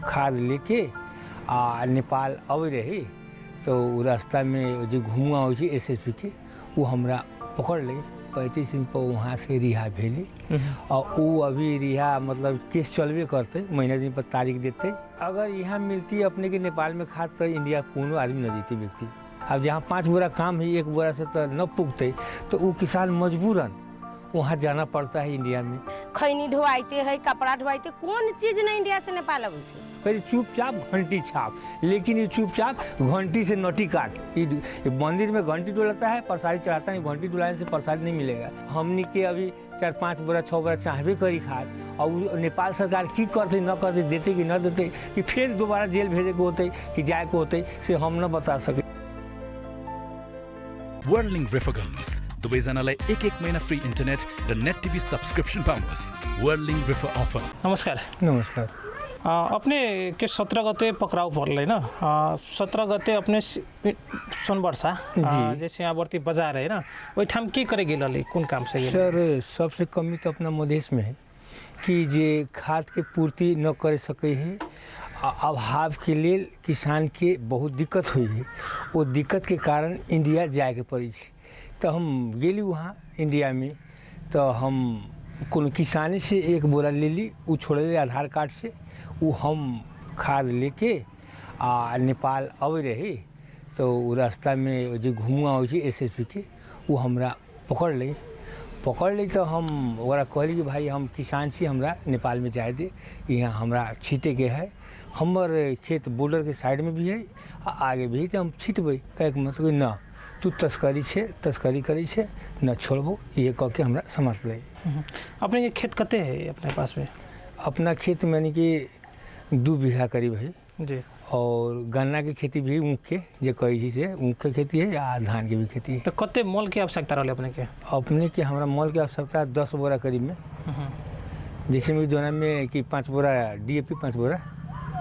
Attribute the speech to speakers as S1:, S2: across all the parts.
S1: खाद लेके आ नेपाल अबे रही तो रास्ता में जो घुमुआ हो एसएसपी के वो हमरा पकड़ ले 35 दिन पर वहाँ से रिहा भेली और वो अभी रिहा मतलब केस चलबे करते महीना दिन पर तारीख देते। अगर यहाँ मिलती अपने के नेपाल में खाद तो इंडिया कोनो आदमी न देते व्यक्ति। अब जहाँ 5 बोरा काम है 1 बोरा से तो न पुगते तो वो किसान मजबूरन वहाँ जाना पड़ता है इंडिया में।
S2: खैनी ढोवाइते है, कपड़ा ढोवाइते, कौन चीज ना इंडिया से नेपाल अब
S1: कहीं चुपचाप घंटी छाप, लेकिन ये चुपचाप घंटी से नोटी काट। ये मंदिर में घंटी डुलाता है, प्रसादी चढ़ाता है, घंटी डुलाने से प्रसाद नहीं मिलेगा। हमनी के अभी 4-5 बोरा 6 बोरा चाहबे करी खाद और नेपाल सरकार की करते न करते, देते कि न देते, कि फिर दोबारा जेल भेजे के होते कि जाए के होते से हम न बता सके।
S3: Whirling River गर्नुहोस् दुवैजनालाई 1 महिना फ्री इन्टरनेट र नेट टिभी सब्सक्रिप्सन पाउनुहोस्। Whirling River offer.
S4: नमस्कार।
S1: नमस्कार।
S4: अपने के 17 गते पकड़ाउ पर्ल होइन, 17 गते अपने सोनवर्षा जे सिंहावर्ती बाजार है ना, वही ठाम के करे गेल कौन काम से गेल?
S1: सर सबसे कमी तो अपना मधेश में है कि जे खाद के पूर्ति न कर सके है, अभाव के लिए किसान के बहुत दिक्कत हुई है। वो दिक्कत के कारण इंडिया जाए के पड़ी थी। तो हम गेली वहाँ इंडिया में तो हम कोनो किसानी से 1 बोरा ले ली, वो छोड़े आधार कार्ड से, वो हम खाद लेके नेपाल अबे रही तो रास्ता में जो घुमुआ हो एसएसपी के वो हमरा पकड़ ली तो हम ओकरा कहली कि भाई हम किसान छी, हमरा नेपाल में जाए दे, यहाँ हमरा छीटे के है, हमर खेत बॉर्डर के साइड में भी है आगे भी है, तो हम छीटबे। कहे के मतलब ना तू तस्करी करी छे न छोड़बो, ये कह के हमरा समझ ले।
S4: अपने ये खेत कते है अपने पास में?
S1: अपना खेत यानी कि 2 बीघा करीब है
S4: जी,
S1: और गन्ना की खेती भी, ऊँख के जो कही से ऊँख की खेती है या धान की भी खेती है।
S4: तो कते मोल की आवश्यकता रही अपने के? हमरा मोल की आवश्यकता 10 बोरा करीब में, जैसे में दोनों में कि 5 बोरा DAP 5 बोरा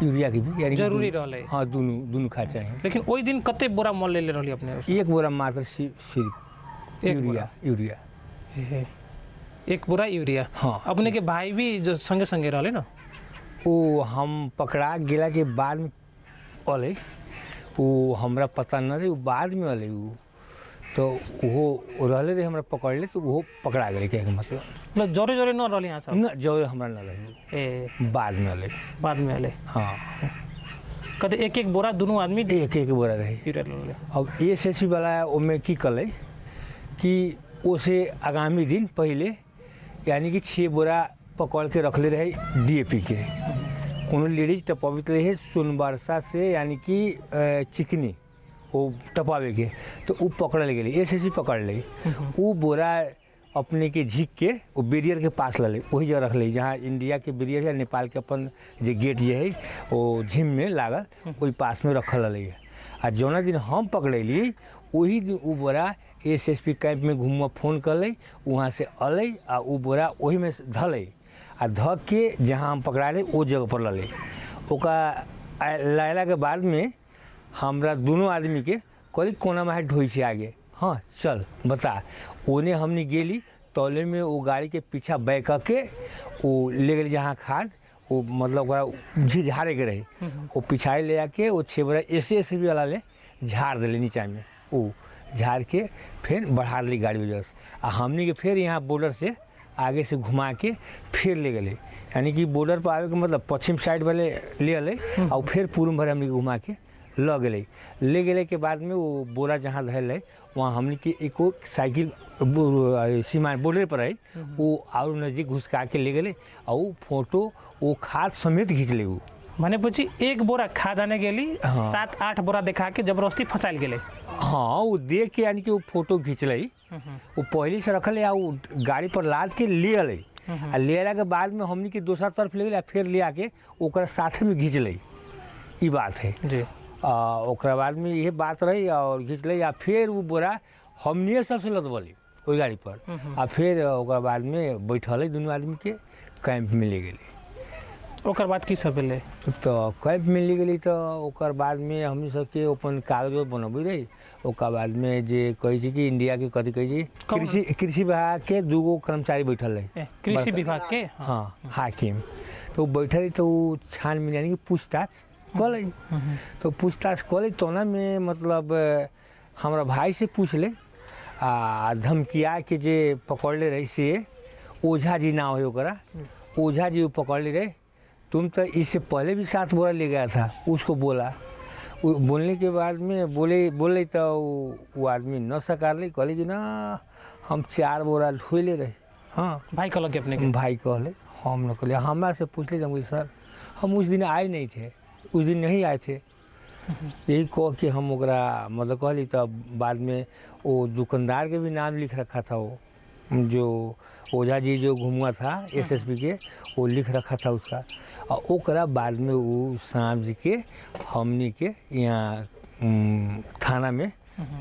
S4: यूरिया की भी यानी जरूरी रहले।
S1: हाँ दोनों खा चाहिए।
S4: लेकिन वही दिन कते बोरा मोल ले रही अपने?
S1: 1 बोरा मात्र सिर्फ यूरिया
S4: 1 बोरा यूरिया।
S1: हाँ
S4: अपने के भाई भी जो संगे रहले ना,
S1: वो हम पकड़ा गेला के बाद में अले, वो हमरा पता न रहे, वो बाद में अले वो तो वो रहले रहे, हमरा पकड़ ले तो वो पकड़ा गए। क्या मतलब
S4: जोरे न रहले यहाँ सब?
S1: न जोरे हमरा न रहे, बाद में अले। हाँ
S4: कते 1 बोरा दोनों आदमी
S1: 1 बोरा रहे। अब एसएसपी वाला ओमे की कले कि उसे आगामी दिन पहले यानी कि 6 बोरा पकड़ के रखले रहे DAP के। कोनो लेडीज टपावित रहे सोनवर्षा से यानी कि चिकनी वो टपावे के, तो वो पकड़ल गए, एसएसपी पकड़ ले। वो बोरा अपने के झीक के वो बैरियर के पास ले, वही जगह रख ले जहाँ इंडिया के बैरियर है, नेपाल के अपन जो गेट जो है वो झिम में लागल, वही पास में रखल रही। आ जौना दिन हम पकड़ेली वही दिन वो बोरा एसएसपी कैंप में घूम फोन कर ले, वहाँ से अले आ वो बोरा वही में धले आ धक के जहाँ हम पकड़ा ले वो जगह पर ले। ओका लायला के बाद में हमरा दोनों आदमी के करी कोना में ढोई से आगे, हाँ चल बता। ओने हमने गेली तौले में वो गाड़ी के पीछा बैक के वो ले गई जहाँ खाद वो मतलब झाड़े के रहे, वो पिछाए ले आके वो 6 बोरा एसएसपी वाला ले झाड़ दिले नीचा में, वो झाड़ के फिर बढ़ा ली गाड़ी वजह से। आ हमने के फिर यहाँ बॉर्डर से आगे से घुमा के फिर ले गए, यानी कि बॉर्डर पर आवे के मतलब पश्चिम साइड वाले ले अले और फिर पूर्व भर हमने घुमा के ले गए के बाद में वो बोरा जहाँ धैल है वहाँ हमने के एक साइकिल सीमा बॉर्डर पर है, वो और नज़दीक घुसका के ले गए और फोटो वो खाद समेत खींच ले। वो
S4: माने पूछी 1 बोरा खाद आने गेली, 7-8 बोरा दिखा के जबरदस्ती फंसाइल गेले।
S1: हाँ वो देख के यानी कि वो फोटो खींच ली, वो पहले से रखल है, वो गाड़ी पर लाद के ले अले, ले आला के बाद में हमने के दूसरा तरफ ले गए फिर ले आके ओकरा साथ में खींच ली। ये बात है
S4: जी।
S1: ओकरा बाद में ये बात रही और खींच ली, या फिर वो बोरा हमने सबसे लदबली वही गाड़ी पर, आ फिर ओकरा बाद में बैठल दोनों आदमी के कैंप में ले गए।
S4: ओकर बाद की सब भेलै?
S1: तो कैंप में ले गई तो ओकर बाद में हमनी सबके अपन कागज बनबे रही। ओकर बाद में जे कही छी कि इंडिया के कथी कही छी कृषि विभाग के 2 कर्मचारी बैठल है।
S4: कृषि विभाग के?
S1: हाँ हाकिम। तो बैठे रही तो छानबीन यानी कि पूछताछ कल रही। तो पूछताछ कल रही तो ना में मतलब हमारा भाई से पूछ ले आ धमकिया के जे पकड़ ले रही से ओझा जी नाम है ओकरा, ओझा जी पकड़ ले रहे, तुम तो इससे पहले भी 7 बोरा ले गया था, उसको बोला। बोलने के बाद में बोले तो वो आदमी न सकार ले, कहले कि ना हम 4 बोरा ढोए ले रहे। हाँ
S4: भाई कहल के अपने के?
S1: भाई कहले, हम न कहले, हमारा से पूछ ले जब सर हम उस दिन आए नहीं थे, उस दिन नहीं आए थे। यही कह के हम ओकरा मतलब कहली। तब बाद में वो दुकानदार के भी नाम लिख रखा था, वो जो ओझा जी जो घूमा था एसएसपी के, वो लिख रखा था उसका। और ओकरा बाद में वो समझ के हमनी के यहाँ थाना में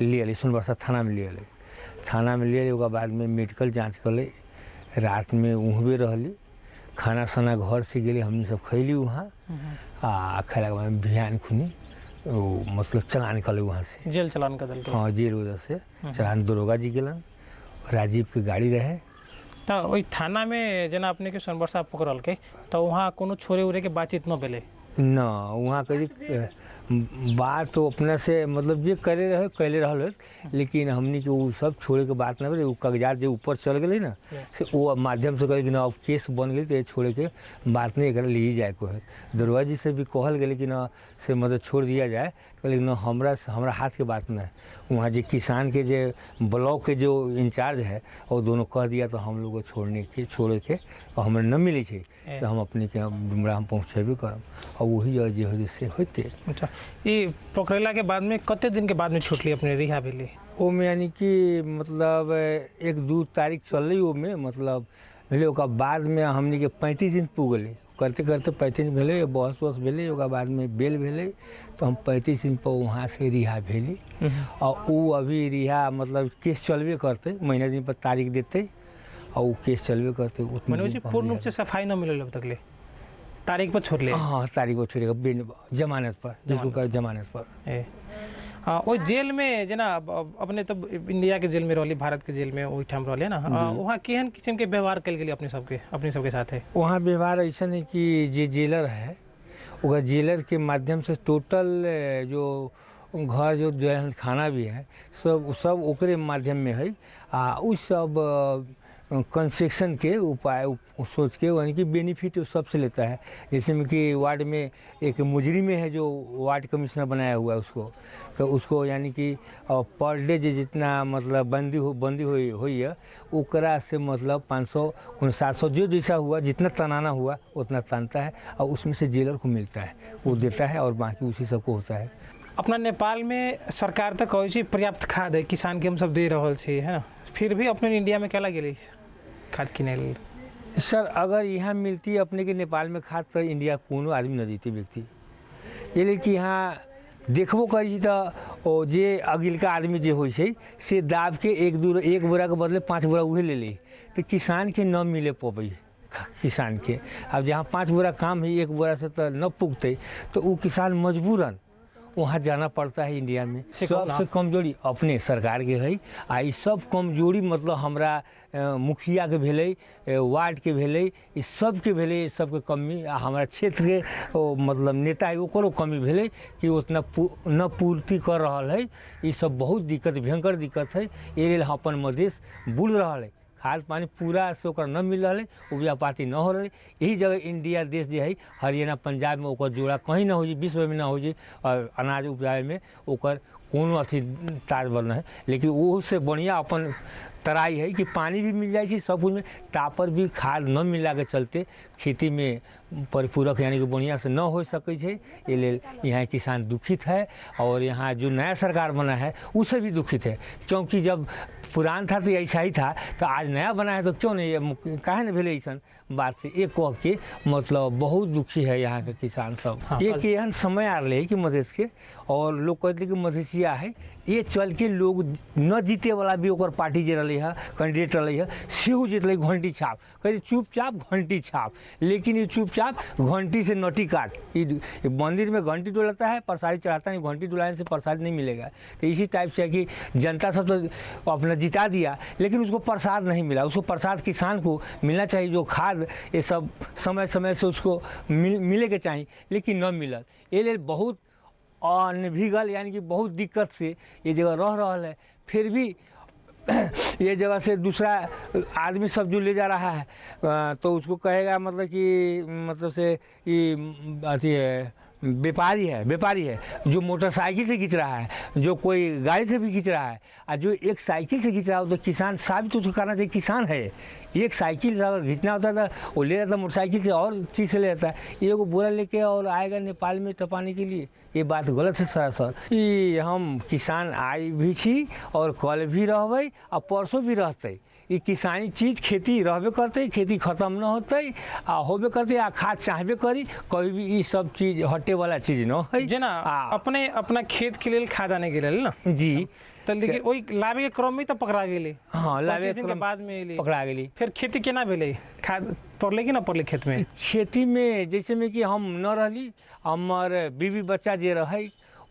S1: ले ली, सोनबरसा थाना में ले ली। थाना में ले ली ओकर बाद में मेडिकल जांच कर ले, रात में उहबे रहली, खाना साना घर से गेली, हमने सब खैली वहाँ। आ खैला के बाद बिहान खुनी वो मतलब चलान निकले वहाँ से,
S4: जेल चलान का दल के?
S1: हाँ जेल वजह से चलान दरोगा जी गेलन, राजीव के गाड़ी रहे।
S4: तो वही थाना में जना अपने के सोनबरसा पकड़ल के, तो वहाँ कोनो छोरे उरे के बातचीत न भेले?
S1: न वहाँ कभी बात तो अपने से मतलब जे करे रहे कैले रहल, लेकिन हमनी के वो सब छोड़े के बात ना, वो कागजात जो ऊपर चल गए ना से वो माध्यम से कहे कि ना अब केस बन गई तो छोड़े के बात नहीं, एक ले जाए को है। दरोगा जी से भी कहल गए कि ना से मतलब छोड़ दिया जाए, कहले ना हमरा हाथ के बात ना है। वहाँ जो किसान के जो ब्लॉक के जो इंचार्ज है वो दोनों कह दिया तो हम लोग को छोड़े के और हमें न मिले थे से हम अपने के डुमरा हम पहुँचेबे करब और वही जो से होते।
S4: अच्छा, ये पकड़ेला के बाद में कते दिन के बाद में छूटली अपने रिहा भेली?
S1: वो में यानी कि मतलब 1-2 तारीख चल रही वो में मतलब भेले, ओकर बाद में हमनी के 35 दिन पुगले, करते करते 35 दिन भेले, बहस वहस भेले, ओकर बाद में बेल भेले, तो हम 35 दिन पर वहाँ से रिहा भेली। और वो अभी रिहा मतलब केस चलबे करते, महीना दिन पर तारीख देते और वो केस चलबे करते।
S4: मैंने पूर्ण रूप से सफाई न मिले अब तक ले, तारीख पर छोड़ ले?
S1: हाँ तारीख पर छोड़ेगा, जमानत पर, जिसको कहे जमानत पर।
S4: हाँ, वो जेल में जना अपने तो इंडिया के जेल में रहली, भारत के जेल में वही ठाम रहले ना, वहाँ केहन किस्म के व्यवहार कल गेली अपने सबके साथ है? वहाँ
S1: व्यवहार ऐसा है कि जे जेलर है वो जेलर के माध्यम से टोटल जो घर जो खाना भी है सब ओकरे माध्यम में है। उस सब कंस्ट्रक्शन के उपाय सोच के यानी कि बेनिफिट सबसे लेता है। जैसे में कि वार्ड में एक मुजरी में है जो वार्ड कमिश्नर बनाया हुआ है उसको, तो उसको यानी कि पर डे जितना मतलब बंदी हुई है ओकरा से मतलब 500-700 जो जैसा हुआ जितना तनाना हुआ उतना तानता है और उसमें से जेलर को मिलता है, वो देता है और बाकी उसी सबको होता है।
S4: अपना नेपाल में सरकार तो कहे पर्याप्त खाद है, किसान के हम सब दे रहा है ना, फिर भी अपने इंडिया में क्या लगे खाद किने?
S1: सर अगर यहाँ मिलती है अपने के नेपाल में खाद तो इंडिया कोनो आदमी न देती व्यक्ति, ये लेकिन यहाँ देखबो करी तो जे अगिलका आदमी जे हो से दाब के 1 बोरा के बदले 5 बोरा उहे ले ली, तो किसान के न मिले पबै किसान के। अब जहाँ 5 बोरा काम है 1 बोरा से तो न पुगते, तो वो किसान मजबूरन वहाँ जाना पड़ता है। इंडिया में सबसे कमजोरी अपने सरकार के है, आ सब कमजोरी मतलब हमरा मुखिया के भेले, वार्ड के भेले, इस सब के भेले, सबके कमी हमारा क्षेत्र के मतलब नेता है ओकरो कमी भेले कि उतना न पूर्ति कर रहा है। ये सब बहुत दिक्कत भयंकर दिक्कत है, ये अपन मधेश बुल रहा है, खाद पानी पूरा से ओकर न मिल रहा है, उपजा पाती न हो रही। यही जगह इंडिया देश जो है हरियाणा पंजाब में ओकर जोड़ा कहीं ना हो जाए, विश्व में ना हो जाए और अनाज उपजाए में ओकर कोनो अथी ताज बनना है। लेकिन वो से बढ़िया अपन तराई है कि पानी भी मिल जाए, सब कुछ में टापर भी खाद न मिला के चलते खेती में परिपूरक यानी कि बढ़िया से न हो सके, ये ले यहाँ किसान दुखित है। और यहाँ जो नया सरकार बना है उससे भी दुखित है, क्योंकि जब पुरान था तो ऐसा ही था, तो आज नया बना है तो क्यों नहीं, काहे न भेले ऐसा बात से एक कह के मतलब बहुत दुखी है यहाँ के किसान सब। हाँ, एक एहन समय आ रहे कि मधेश के और लोग कहते कि मधेसिया है ये चल के लोग न जीते वाला भी ओकर पार्टी जे रही है कैंडिडेट रही है सेहू जीतल घंटी छाप, कहते चुपचाप घंटी छाप, लेकिन ये चुपचाप घंटी से नटी काट। ये मंदिर में घंटी डुलाता है, प्रसादी चढ़ाता नहीं, घंटी डुलाने से प्रसाद नहीं मिलेगा। तो इसी टाइप से है कि जनता सब तो अपना जिता दिया लेकिन उसको प्रसाद नहीं मिला, उसको प्रसाद किसान को मिलना चाहिए। जो खाद बाद ये सब समय समय से उसको मिले के चाहिए, लेकिन न मिलल। ये लिए बहुत अनभिगल यानी कि बहुत दिक्कत से ये जगह रह रहा है। फिर भी ये जगह से दूसरा आदमी सब जो ले जा रहा है तो उसको कहेगा मतलब कि मतलब से ये अथी है व्यापारी है जो मोटरसाइकिल से खींच रहा है, जो कोई गाड़ी से भी खींच रहा है, और जो एक साइकिल से खींच रहा है तो किसान साबित उसको करना चाहिए किसान है। एक साइकिल अगर खींचना होता था वो ले रहता मोटरसाइकिल से और चीज़ से ले रहता है, ये को बोरा लेके और आएगा नेपाल में टपाने के लिए। ये बात गलत है सरासर। कि हम किसान आई भी छी और कल भी रहबै और परसों भी रहते। ये किसानी चीज़ खेती रहबे करते, खेती खत्म न होते आ होबे करते आ खाद चाहबे करी, कभी भी ये सब चीज़ हटे वाला चीज़ न है
S4: जना अपने अपना खेत के लिए खाद आने के लिए ना
S1: जी।
S4: तो लेकिन वही लावे के क्रम में तो पकड़ा गेले।
S1: हाँ, लावे
S4: के बाद में
S1: पकड़ा गेली।
S4: फिर खेती केना भेले, खाद पड़ले कि ना पड़ले खेत में?
S1: खेती में जैसे में कि हम न रहली, हमार बीवी बच्चा जे रहे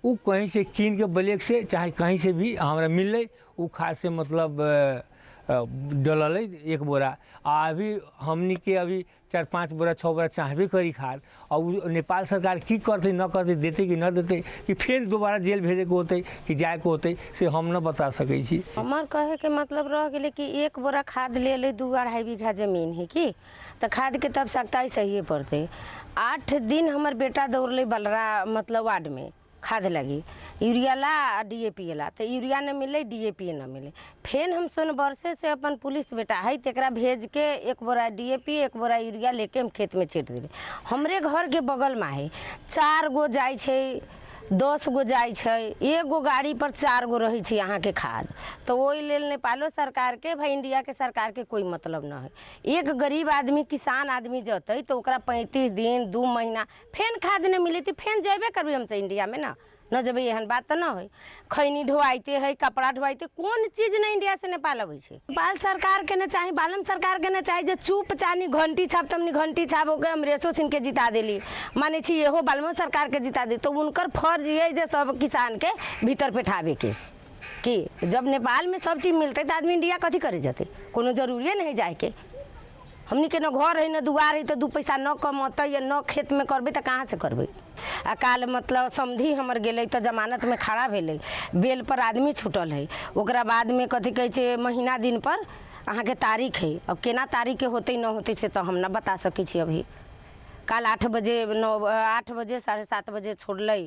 S1: वो कहीं से कीन के ब्लैक से चाहे कहीं से भी हमरा मिले, वो खाद से मतलब डलल एक बोरा। अभी हमनी के अभी 4-5 बोरा 6 बोरा चाहबे करी खाद, और नेपाल सरकार की करते न करते, देते कि न देते, कि फिर दोबारा जेल भेजे के होते कि जाए के होते, से हम न बता सकै छी।
S2: हमार कहे के मतलब रह गेले कि 1 बोरा खाद ले ले 2-2.5 बीघा जमीन है कि तो खाद के तब सकता सही पड़ते। 8 दिन हमार बेटा दौड़ले बलरा मतलब वार्ड में खाद लगी, यूरिया ला DAP ला, तो यूरिया न मिले DAP न मिले। फिर हम सोनबरसे से अपन पुलिस बेटा है तकरा भेज के 1 बोरा DAP 1 बोरा यूरिया लेके हम खेत में छीट दिले। हमरे घर के बगल में है 4 गो जाय छे, 10 गो जाय छे, 1 गो गाड़ी पर 4 गो रही छे यहाँ के खाद। तो वही लेल नेपालो सरकार के भाई इंडिया के सरकार के कोई मतलब न है। एक गरीब आदमी किसान आदमी जते तो ओकरा 35 दिन 2 महीना फेन खाद न मिले, फेन जेबे करबे हमसे इंडिया में न जब एहन बात तो न है। खैनी ढोआते है, कपड़ा ढोआते, कौन चीज न इंडिया से नेपाल अबै छे। नेपाल सरकार के न चाहे, बालम सरकार के न चाहे जे चुप चानी घंटी छाप तमनी घंटी छाप हो गए अमरेशो सिंह के जिता देली, माने छी एहो बालमो सरकार के जिता दे। तो उनकर फर्ज ये जे सब किसान के भीतर पेठावे के कि जब नेपाल में सब चीज मिलते तो आदमी इंडिया कथी करे जाते, कोनो जरूरी नहीं जाए के। हमनी के न घर है न दुआर है, तो 2 पैसा न कमते या न खेत में करबे तो कहाँ से करबे। अकाल मतलब समधी हमर गेले तो जमानत में खड़ा भेले, बेल पर आदमी छूटल है, ओकरा बाद में कथी कहे छे महीना दिन पर अहाँ के तारीख है। अब केना तारीख के होते न होते से तो हम न बता सकै छी। अभी काल 8 बजे 8 बजे 7:30 बजे छोड़ले।